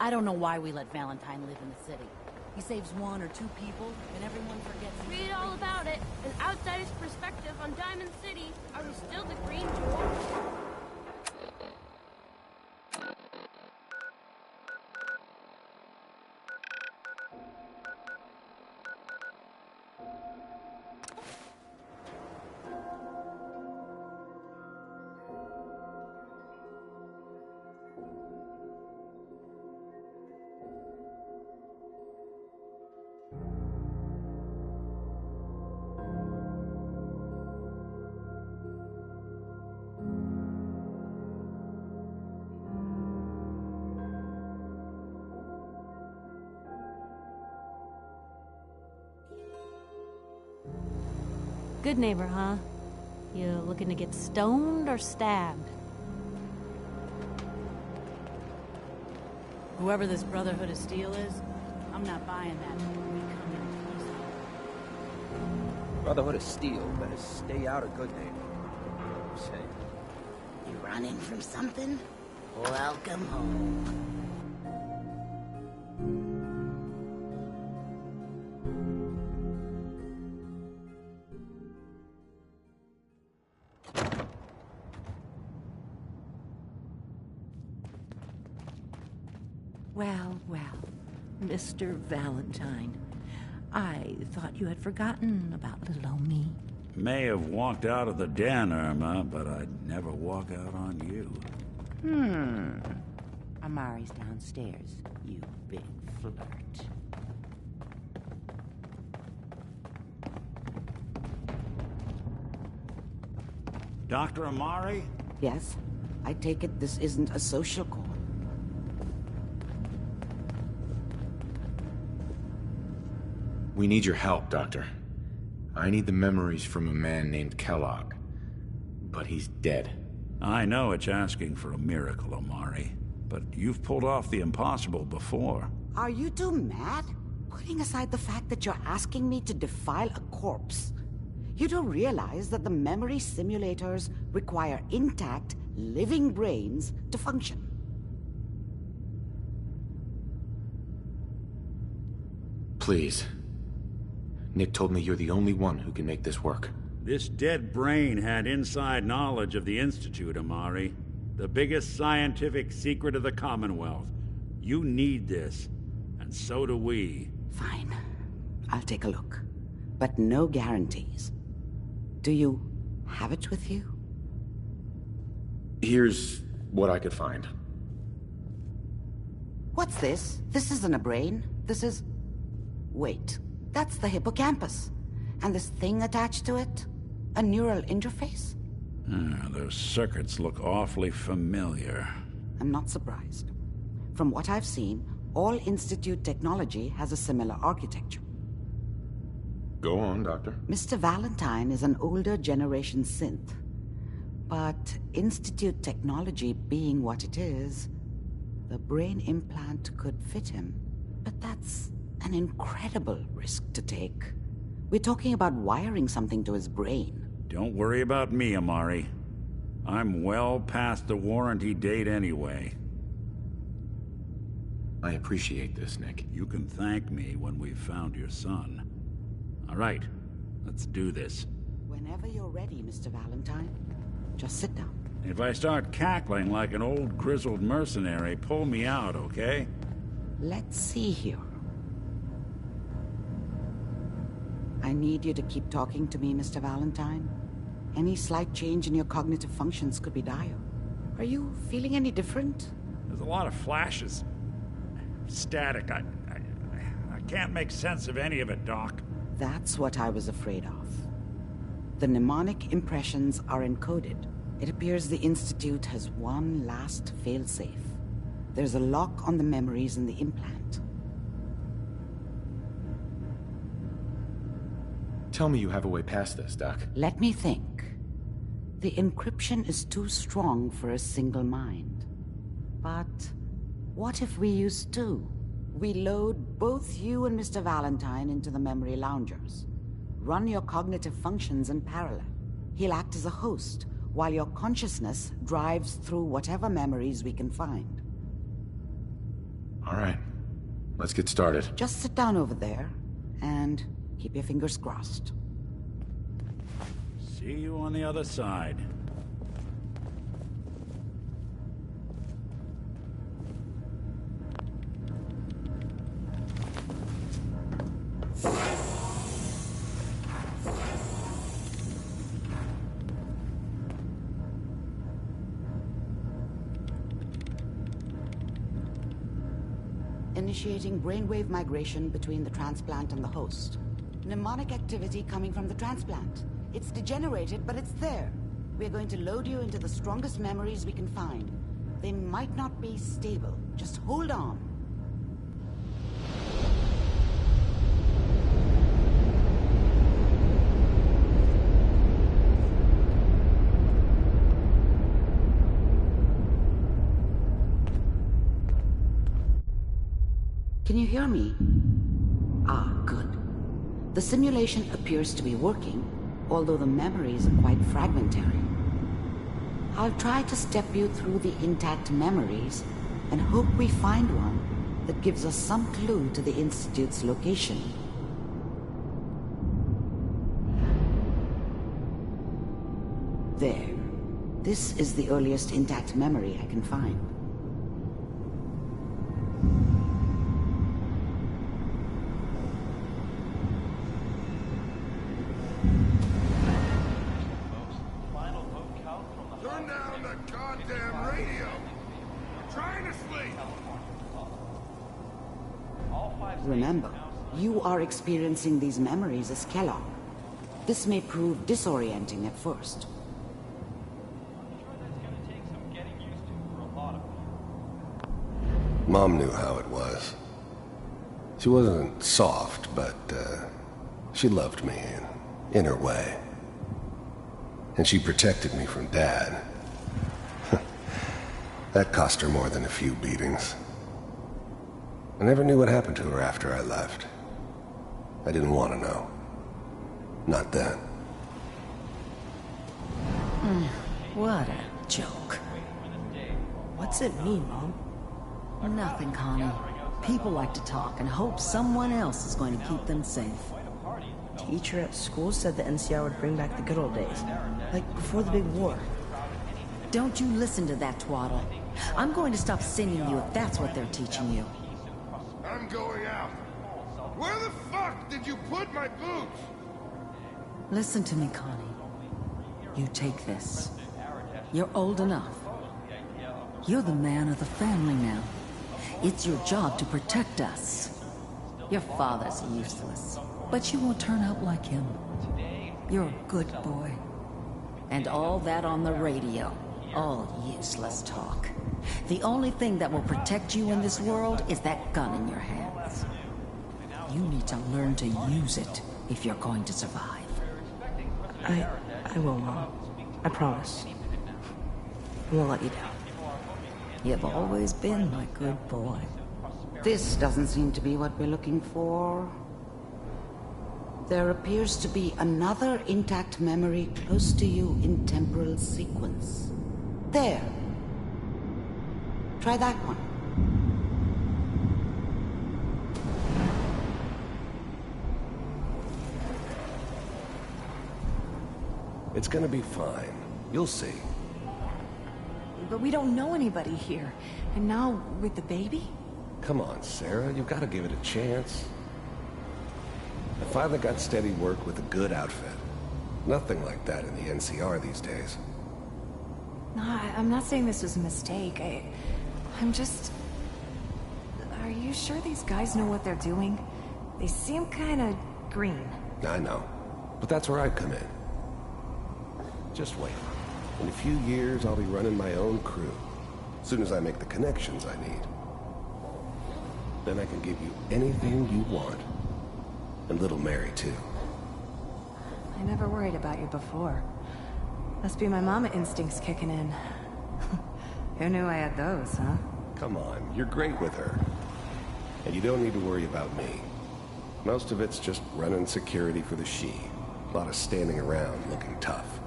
I don't know why we let Valentine live in the city. He saves 1 or 2 people, and everyone forgets. Read all about it. An outsider's perspective on Diamond City. Are we still the Green Jewel? Good neighbor, huh? You looking to get stoned or stabbed? Whoever this Brotherhood of Steel is, I'm not buying that. We come in peace. Brotherhood of Steel better stay out of good neighbor. Say. You running from something? Welcome home. Well, Mr. Valentine. I thought you had forgotten about little old me. May have walked out of the den, Irma, but I'd never walk out on you. Amari's downstairs, you big flirt. Dr. Amari? Yes? I take it this isn't a social call. We need your help, Doctor. I need the memories from a man named Kellogg. But he's dead. I know it's asking for a miracle, Amari, but you've pulled off the impossible before. Are you two mad? Putting aside the fact that you're asking me to defile a corpse, you do realize that the memory simulators require intact, living brains to function. Please. Nick told me you're the only one who can make this work. This dead brain had inside knowledge of the Institute, Amari. The biggest scientific secret of the Commonwealth. You need this, and so do we. Fine. I'll take a look. But no guarantees. Do you have it with you? Here's what I could find. What's this? This isn't a brain. This is... Wait. That's the hippocampus. And this thing attached to it? A neural interface? Those circuits look awfully familiar. I'm not surprised. From what I've seen, all Institute technology has a similar architecture. Go on, Doctor. Mr. Valentine is an older generation synth. But Institute technology being what it is, the brain implant could fit him. But that's an incredible risk to take. We're talking about wiring something to his brain. Don't worry about me, Amari. I'm well past the warranty date anyway. I appreciate this, Nick. You can thank me when we've found your son. All right, let's do this. Whenever you're ready, Mr. Valentine. Just sit down. If I start cackling like an old grizzled mercenary, pull me out, okay? Let's see here. I need you to keep talking to me, Mr. Valentine. Any slight change in your cognitive functions could be dire. Are you feeling any different? There's a lot of flashes. Static. I can't make sense of any of it, Doc. That's what I was afraid of. The mnemonic impressions are encoded. It appears the Institute has one last failsafe. There's a lock on the memories in the implant. Tell me you have a way past this, Doc. Let me think. The encryption is too strong for a single mind. But what if we use two? We load both you and Mr. Valentine into the memory loungers. Run your cognitive functions in parallel. He'll act as a host, while your consciousness drives through whatever memories we can find. All right. Let's get started. Just sit down over there and keep your fingers crossed. See you on the other side. Initiating brainwave migration between the transplant and the host. Mnemonic activity coming from the transplant. It's degenerated, but it's there. We're going to load you into the strongest memories we can find. They might not be stable. Just hold on. Can you hear me? Ah, good. The simulation appears to be working, although the memories are quite fragmentary. I'll try to step you through the intact memories and hope we find one that gives us some clue to the Institute's location. There. This is the earliest intact memory I can find. Turn down the goddamn radio! I'm trying to sleep! Remember, you are experiencing these memories as Kellogg. This may prove disorienting at first. Mom knew how it was. She wasn't soft, but she loved me in her way. And she protected me from Dad. That cost her more than a few beatings. I never knew what happened to her after I left. I didn't want to know. Not then. What a joke. What's it mean, Mom? Nothing, Connie. People like to talk and hope someone else is going to keep them safe. Teacher at school said the NCR would bring back the good old days. Like before the big war. Don't you listen to that twaddle. I'm going to stop sending you if that's what they're teaching you. I'm going out. Where the fuck did you put my boots? Listen to me, Connie. You take this. You're old enough. You're the man of the family now. It's your job to protect us. Your father's useless, but you won't turn out like him. You're a good boy. And all that on the radio, all useless talk. The only thing that will protect you in this world is that gun in your hands. You need to learn to use it if you're going to survive. I will, Mom. I promise. I won't let you down. You've always been my good boy. This doesn't seem to be what we're looking for. There appears to be another intact memory close to you in temporal sequence. There. Try that one. It's gonna be fine. You'll see. But we don't know anybody here. And now, with the baby? Come on, Sarah. You've got to give it a chance. I finally got steady work with a good outfit. Nothing like that in the NCR these days. No, I'm not saying this was a mistake. I'm just... Are you sure these guys know what they're doing? They seem kinda green. I know. But that's where I come in. Just wait. In a few years, I'll be running my own crew. As soon as I make the connections I need. Then I can give you anything you want. And little Mary, too. I never worried about you before. Must be my mama instincts kicking in. Who knew I had those, huh? Come on, you're great with her. And you don't need to worry about me. Most of it's just running security for the she. A lot of standing around looking tough.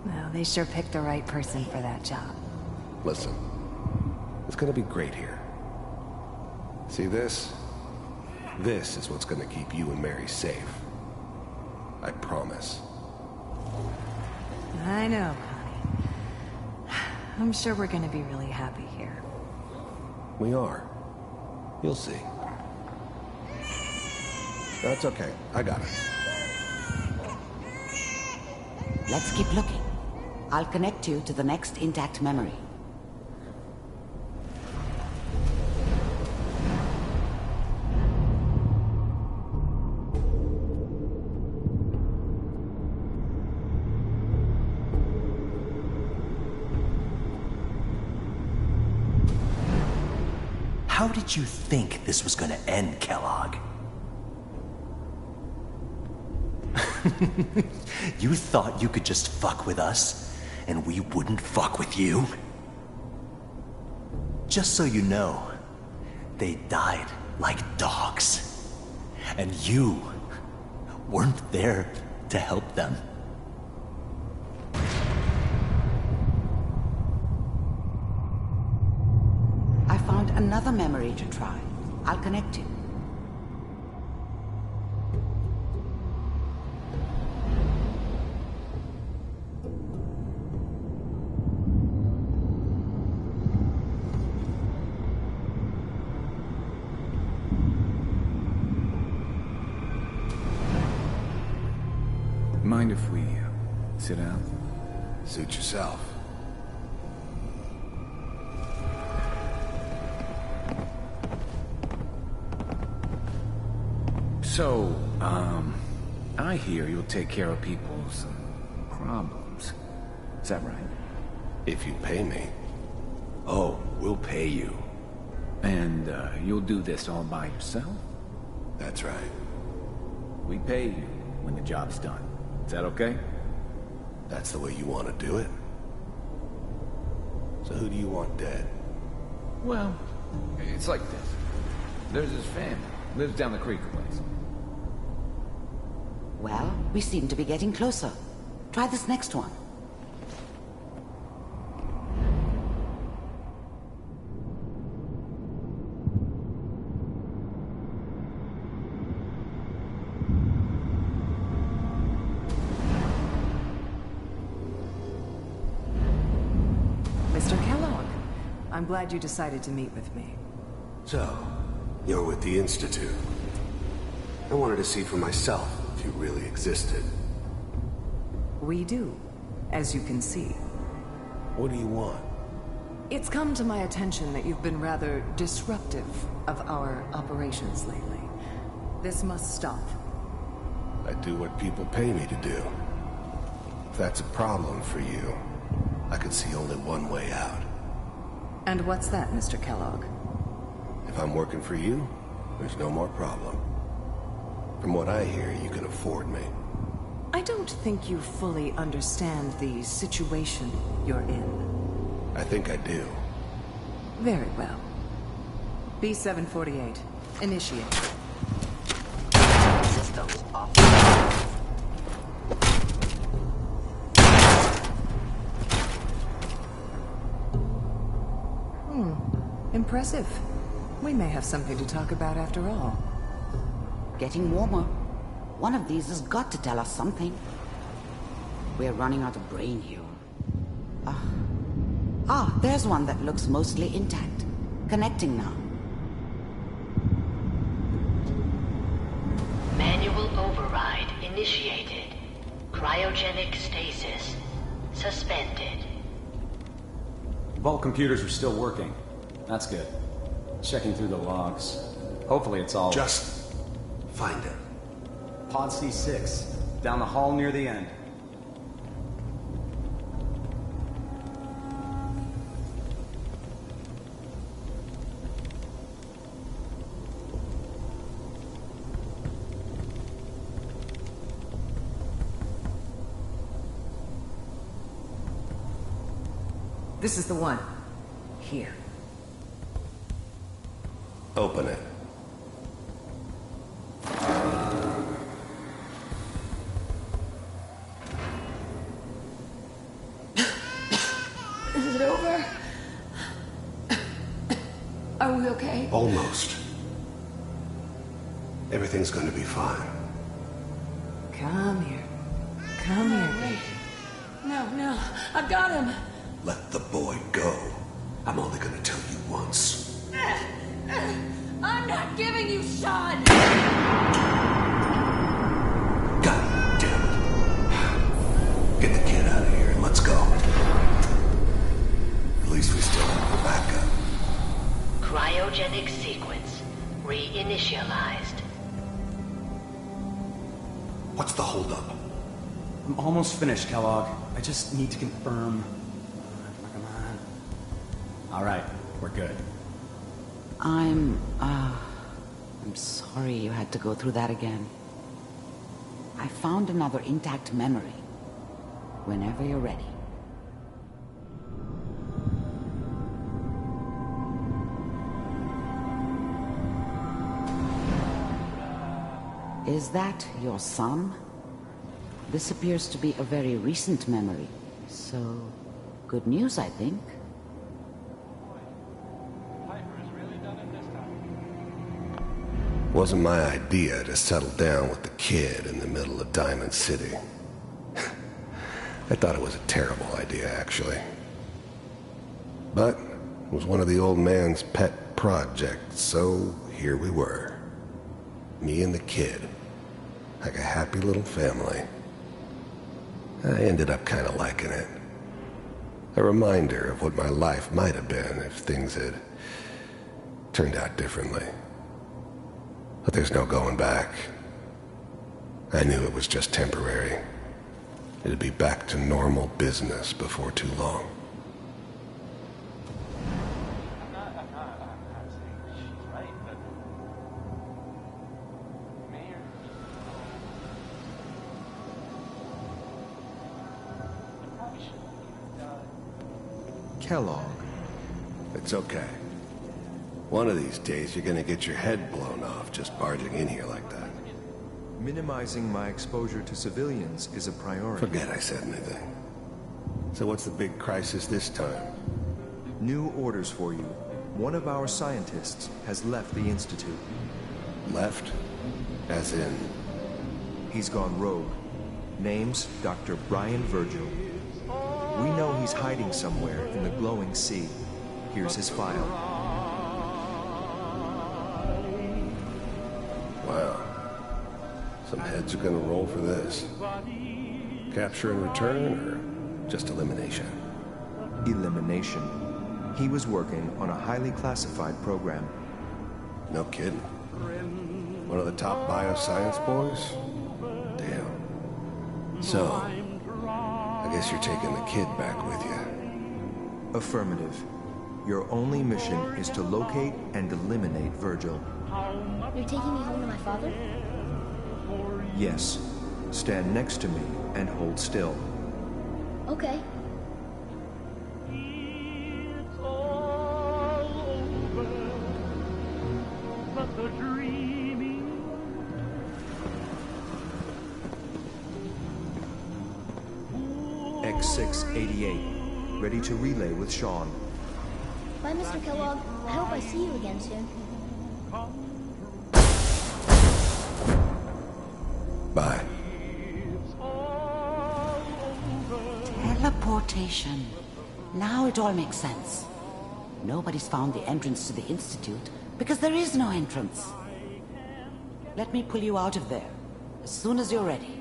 Well, they sure picked the right person for that job. Listen, It's gonna be great here. See this? This is what's gonna keep you and Mary safe. I promise. I know, Connie. I'm sure we're gonna be really happy here. We are. You'll see. That's okay. I got it. Let's keep looking. I'll connect you to the next intact memory. How did you think this was gonna end, Kellogg? You thought you could just fuck with us, and we wouldn't fuck with you? Just so you know, they died like dogs. And you weren't there to help them. I found another memory to try. I'll connect you. Mind if we sit down? Suit yourself. So, I hear you'll take care of people's problems. Is that right? If you pay me. Oh, we'll pay you. And, you'll do this all by yourself? That's right. We pay you when the job's done. Is that okay? That's the way you want to do it? So who do you want dead? Well, it's like this. There's his family. Lives down the creek a ways. Well, we seem to be getting closer. Try this next one. Mr. Kellogg, I'm glad you decided to meet with me. So, you're with the Institute. I wanted to see for myself if you really existed. We do, as you can see. What do you want? It's come to my attention that you've been rather disruptive of our operations lately. This must stop. I do what people pay me to do. If that's a problem for you, I could see only one way out. And what's that, Mr. Kellogg? If I'm working for you, there's no more problem. From what I hear, you can afford me. I don't think you fully understand the situation you're in. I think I do. Very well. B-748, initiate. Systems off. Impressive. We may have something to talk about after all. Getting warmer. One of these has got to tell us something. We're running out of brain here. There's one that looks mostly intact. Connecting now. Manual override initiated. Cryogenic stasis suspended. Vault computers are still working. That's good. Checking through the logs. Hopefully it's all... Just find it. Pod C6. Down the hall near the end. This is the one. Here. Open it. Is it over? you okay? Almost. Everything's gonna be fine. Come here. Come here, baby. No, I've got him. Let the boy go. I'm only gonna tell you once. I'm not giving you Sean! God damn it. Get the kid out of here and let's go. At least we still have a backup. Cryogenic sequence reinitialized. What's the holdup? I'm almost finished, Kellogg. I just need to confirm. Come on. All right, we're good. I'm sorry you had to go through that again. I found another intact memory. Whenever you're ready. Is that your son? This appears to be a very recent memory. So, good news, I think. Wasn't my idea to settle down with the kid in the middle of Diamond City. I thought it was a terrible idea, actually. But it was one of the old man's pet projects, so here we were. Me and the kid. Like a happy little family. I ended up kind of liking it. A reminder of what my life might have been if things had turned out differently. But there's no going back. I knew it was just temporary. It'd be back to normal business before too long. Kellogg. It's okay. One of these days you're gonna get your head blown off just barging in here like that. Minimizing my exposure to civilians is a priority. Forget I said anything. So what's the big crisis this time? New orders for you. One of our scientists has left the Institute. Left? As in? He's gone rogue. Name's Dr. Brian Virgil. We know he's hiding somewhere in the glowing sea. Here's his file. Wow. Some heads are gonna roll for this. Capture and return, or just elimination? Elimination. He was working on a highly classified program. No kidding. One of the top bioscience boys? Damn. So, I guess you're taking the kid back with you. Affirmative. Your only mission is to locate and eliminate Virgil. You're taking me home to my father? Yes. Stand next to me and hold still. Okay. X688. Ready to relay with Sean. Bye, Mr. Kellogg. I hope I see you again soon. Bye. Teleportation. Now it all makes sense. Nobody's found the entrance to the Institute because there is no entrance. Let me pull you out of there as soon as you're ready.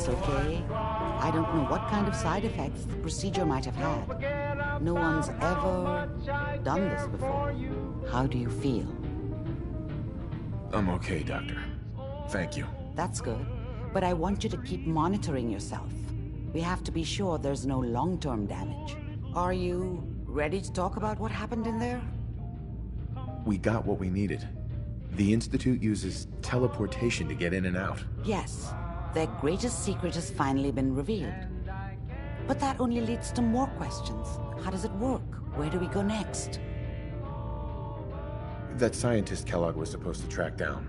Okay? I don't know what kind of side effects the procedure might have had. No one's ever done this before. How do you feel? I'm okay, Doctor. Thank you. That's good. But I want you to keep monitoring yourself. We have to be sure there's no long-term damage. Are you ready to talk about what happened in there? We got what we needed. The Institute uses teleportation to get in and out. Yes. Their greatest secret has finally been revealed. But that only leads to more questions. How does it work? Where do we go next? That scientist Kellogg was supposed to track down.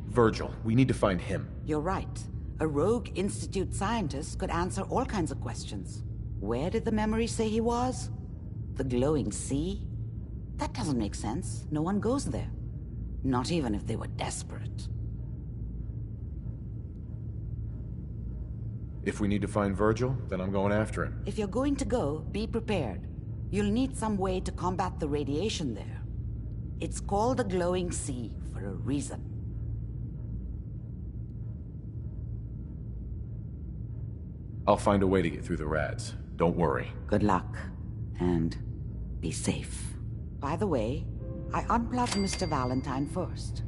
Virgil, we need to find him. You're right. A rogue Institute scientist could answer all kinds of questions. Where did the memory say he was? The glowing sea? That doesn't make sense. No one goes there. Not even if they were desperate. If we need to find Virgil, then I'm going after him. If you're going to go, be prepared. You'll need some way to combat the radiation there. It's called the glowing sea for a reason. I'll find a way to get through the rads. Don't worry. Good luck. And be safe. By the way, I unplugged Mr. Valentine first.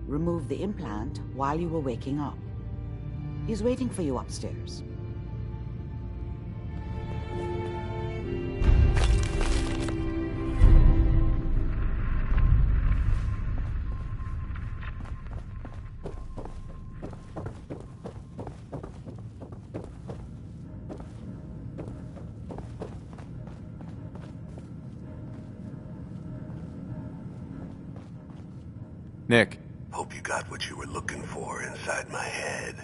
Removed the implant while you were waking up. He's waiting for you upstairs. Nick. Hope you got what you were looking for inside my head.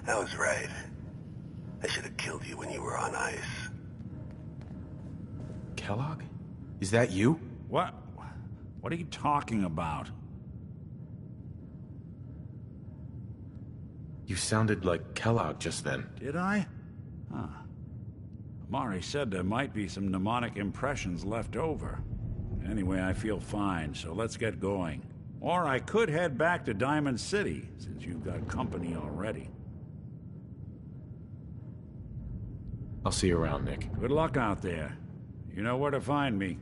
I was right. I should have killed you when you were on ice. Kellogg? Is that you? What? What are you talking about? You sounded like Kellogg just then. Did I? Huh. Amari said there might be some mnemonic impressions left over. Anyway, I feel fine, so let's get going. Or I could head back to Diamond City, since you've got company already. I'll see you around, Nick. Good luck out there. You know where to find me.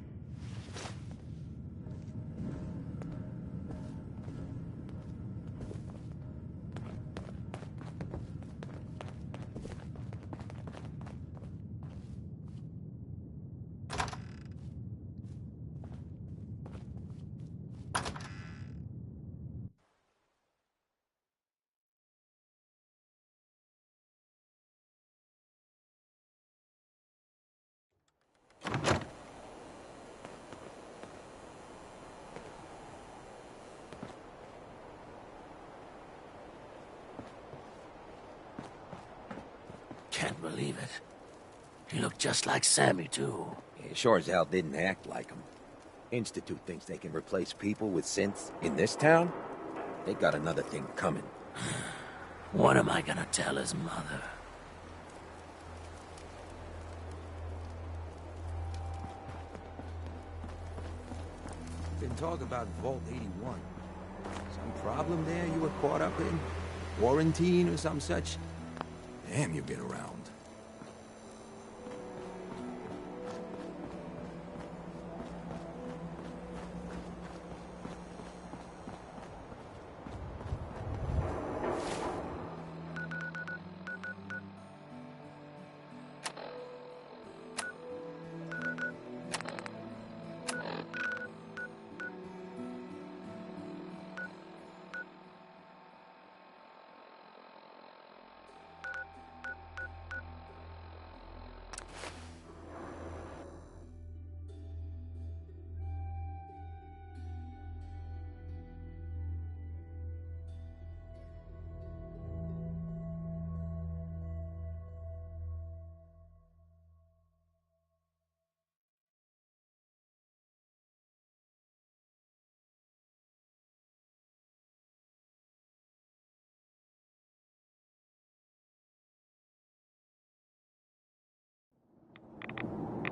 Can't believe it. He looked just like Sammy, too. He sure as hell didn't act like him. Institute thinks they can replace people with synths in this town? They got another thing coming. What am I gonna tell his mother? Been talk about Vault 81. Some problem there you were caught up in? Quarantine or some such? Damn, you get around.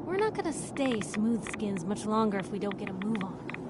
We're not gonna stay smooth skins much longer if we don't get a move on.